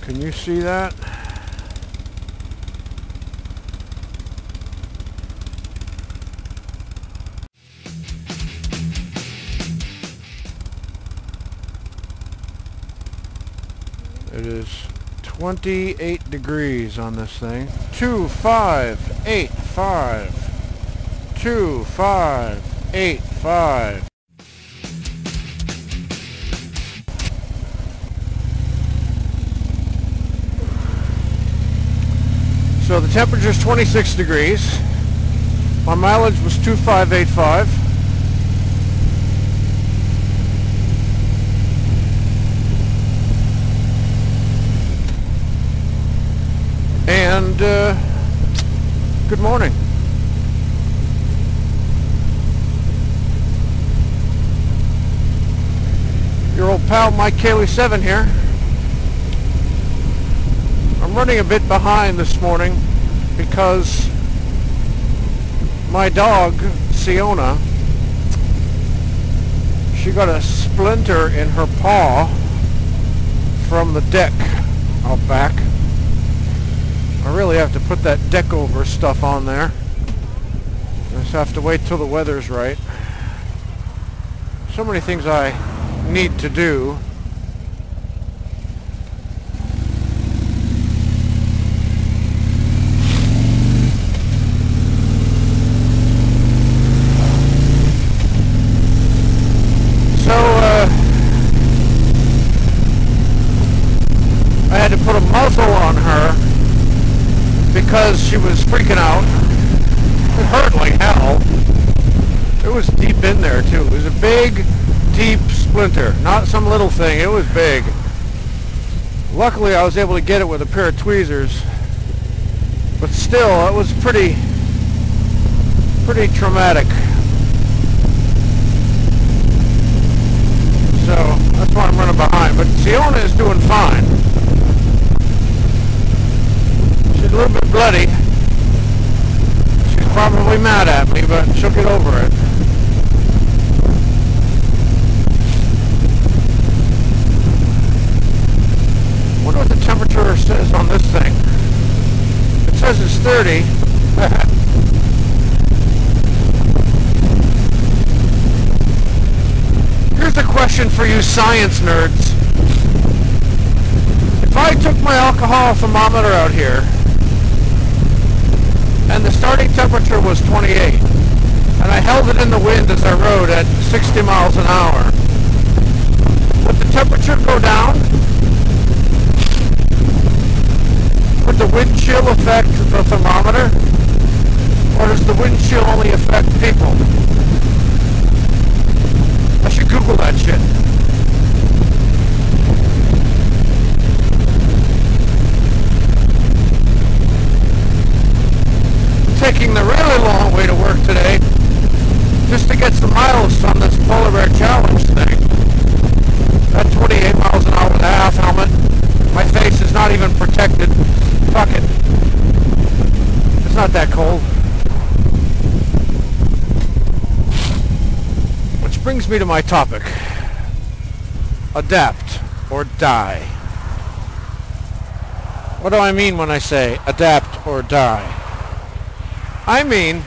Can you see that? It is 28 degrees on this thing. 2585. 2585. So the temperature is 26 degrees. My mileage was 2585. And good morning. Your old pal Mike Cayley7 here. I'm running a bit behind this morning because my dog, Siona, she got a splinter in her paw from the deck out back. I really have to put that deck over stuff on there. I just have to wait till the weather's right. So many things I need to do. I had to put a muzzle on her because she was freaking out. It hurt like hell. It was deep in there too. It was a big, deep splinter. Not some little thing. It was big. Luckily I was able to get it with a pair of tweezers. But still, it was pretty traumatic. So that's why I'm running behind. But Siona is doing fine. She's a little bit bloody. She's probably mad at me, but she'll get over it. I wonder what the temperature says on this thing. It says it's 30. Here's a question for you science nerds. If I took my alcohol thermometer out here and the starting temperature was 28 and I held it in the wind as I rode at 60 miles an hour, would the temperature go down? Would the wind chill affect the thermometer? Or does the wind chill only affect people? I should Google that shit. Taking the really long way to work today just to get some miles on this polar bear challenge thing. That 28 miles an hour with a half helmet. My face is not even protected. Fuck it. It's not that cold. Which brings me to my topic. Adapt or die. What do I mean when I say adapt or die? I mean,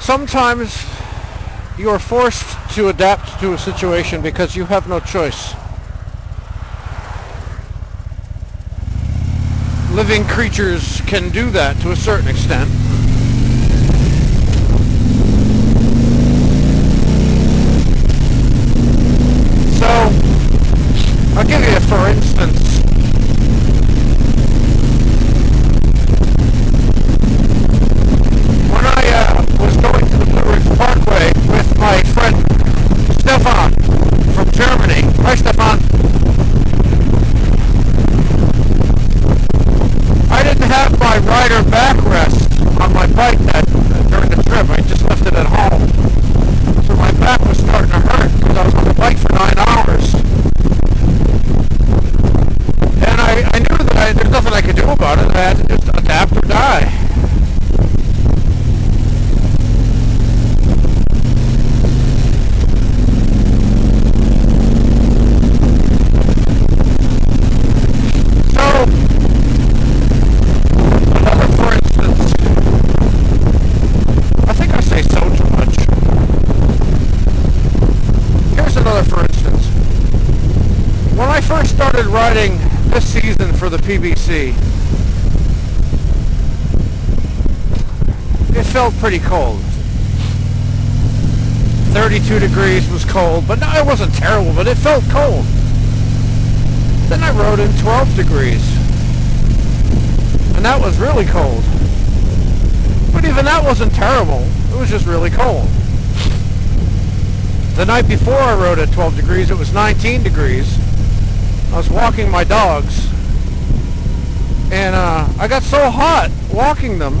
sometimes you are forced to adapt to a situation because you have no choice. Living creatures can do that to a certain extent. So, I'll give you a for instance. Was going to the Blue Ridge Parkway with my friend Stefan from Germany. Hi, Stefan. I didn't have my rider backrest on for the PBC. It felt pretty cold. 32 degrees was cold, but no, it wasn't terrible, but it felt cold. Then I rode in 12 degrees, and that was really cold. But even that wasn't terrible. It was just really cold. The night before I rode at 12 degrees, it was 19 degrees. I was walking my dogs, and I got so hot walking them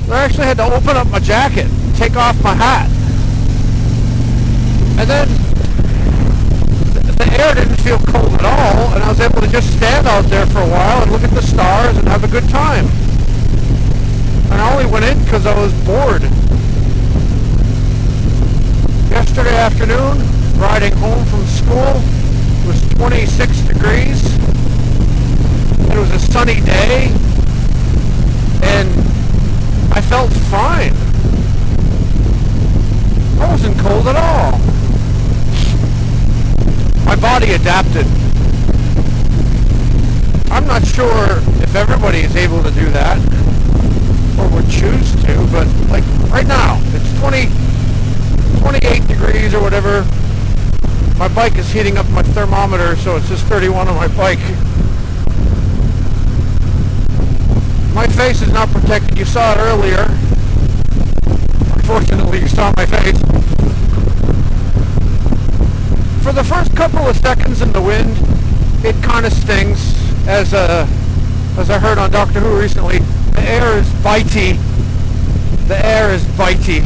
that I actually had to open up my jacket and take off my hat. And then the air didn't feel cold at all, and I was able to just stand out there for a while and look at the stars and have a good time. And I only went in because I was bored. Yesterday afternoon, riding home from school, it was 26 degrees. It was a sunny day, and I felt fine. I wasn't cold at all. My body adapted. I'm not sure if everybody is able to do that or would choose to, but like right now, it's 28 degrees or whatever. My bike is heating up my thermometer, so it's just 31 on my bike. My face is not protected. You saw it earlier. Unfortunately, you saw my face. For the first couple of seconds in the wind, it kind of stings. As I heard on Doctor Who recently, the air is bitey. The air is bitey.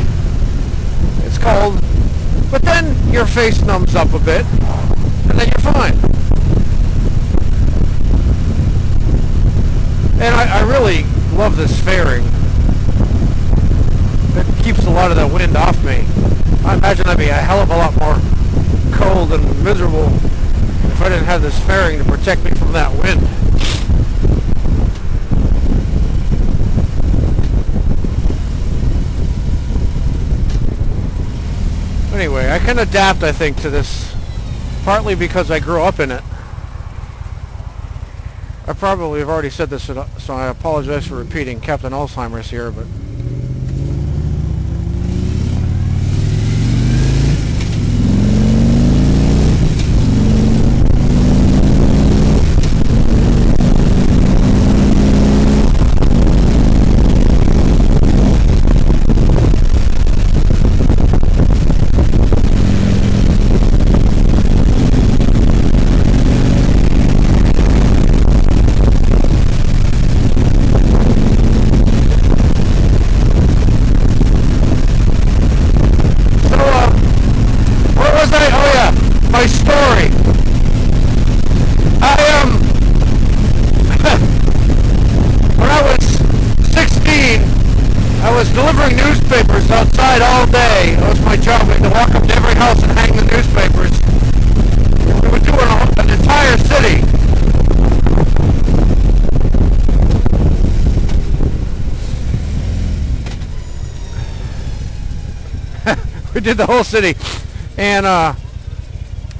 It's cold. But then your face numbs up a bit, and then you're fine. And I really love this fairing. It keeps a lot of the wind off me. I imagine I'd be a hell of a lot more cold and miserable if I didn't have this fairing to protect me from that wind. Anyway, I can adapt, I think, to this, partly because I grew up in it. I probably have already said this, so I apologize for repeating. Captain Alzheimer's here, but delivering newspapers outside all day. That was my job. We had to walk up to every house and hang the newspapers. We would do an entire city. We did the whole city. And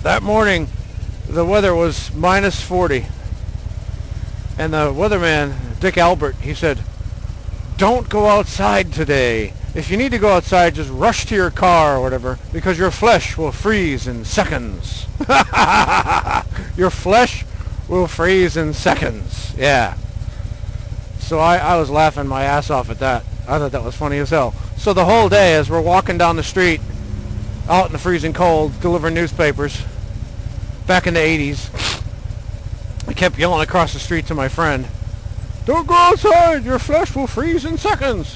that morning, the weather was minus 40. And the weatherman, Dick Albert, he said, "Don't go outside today. If you need to go outside, just rush to your car or whatever, because your flesh will freeze in seconds." Your flesh will freeze in seconds. Yeah. So I was laughing my ass off at that. I thought that was funny as hell. So the whole day, as we're walking down the street, out in the freezing cold, delivering newspapers, back in the 80s, I kept yelling across the street to my friend, "Don't go outside, your flesh will freeze in seconds."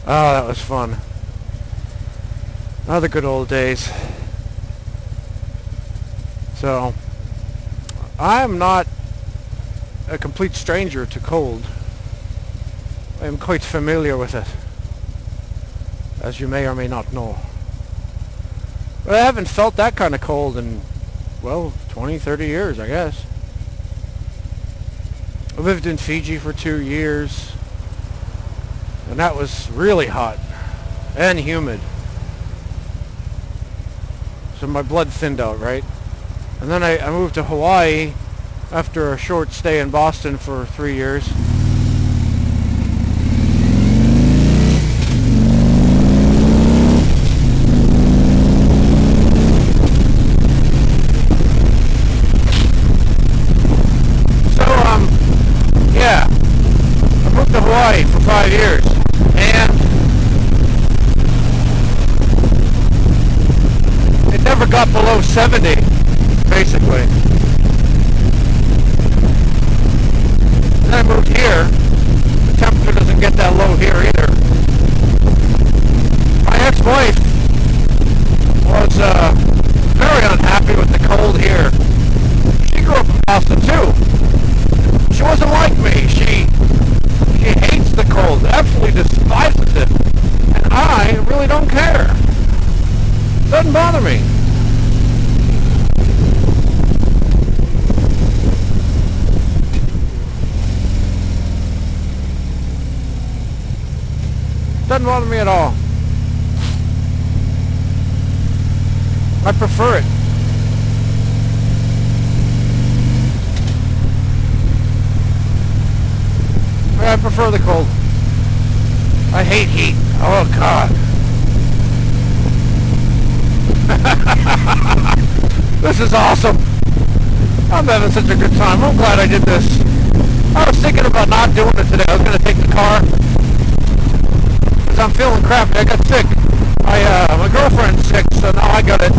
Oh, that was fun. Oh, the good old days. So, I'm not a complete stranger to cold. I am quite familiar with it, as you may or may not know. But I haven't felt that kind of cold in, well, 20, 30 years, I guess. I lived in Fiji for 2 years, and that was really hot and humid. So my blood thinned out, right? And then I moved to Hawaii, after a short stay in Boston for 3 years. Yeah, I moved to Hawaii for 5 years, and it never got below 70, basically. Then I moved here. The temperature doesn't get that low here either. My ex-wife was very unhappy with the cold here. She grew up in Boston too. She wasn't like me. She hates the cold, absolutely despises it. And I really don't care. Doesn't bother me. Doesn't bother me at all. I prefer it. I prefer the cold. I hate heat. Oh, God. This is awesome. I'm having such a good time. I'm glad I did this. I was thinking about not doing it today. I was going to take the car because I'm feeling crappy. I got sick. My girlfriend's sick, so now I got it.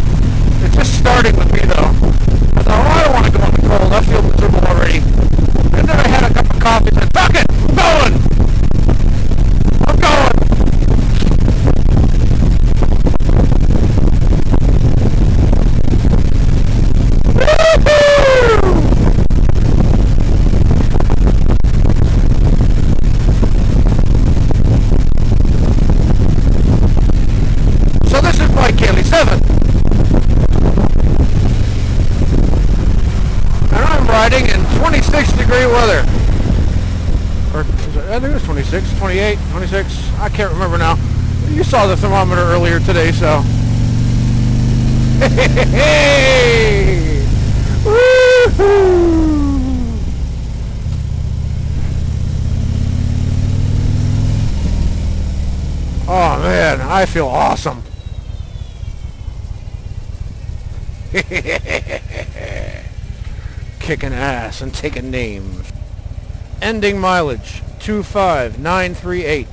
It's just starting with me, though. I thought, I don't want to go in the cold. I feel miserable already. And then I had a cup of coffee and said, fuck it, I'm going. I'm going. Woo-hoo! So this is Mike Haley 7. And I'm riding in 26-degree weather. Or I think it was 26, 28, 26. I can't remember now. You saw the thermometer earlier today, so. Hey! Woo-hoo! Oh man, I feel awesome. Kicking ass and taking names. Ending mileage 25938.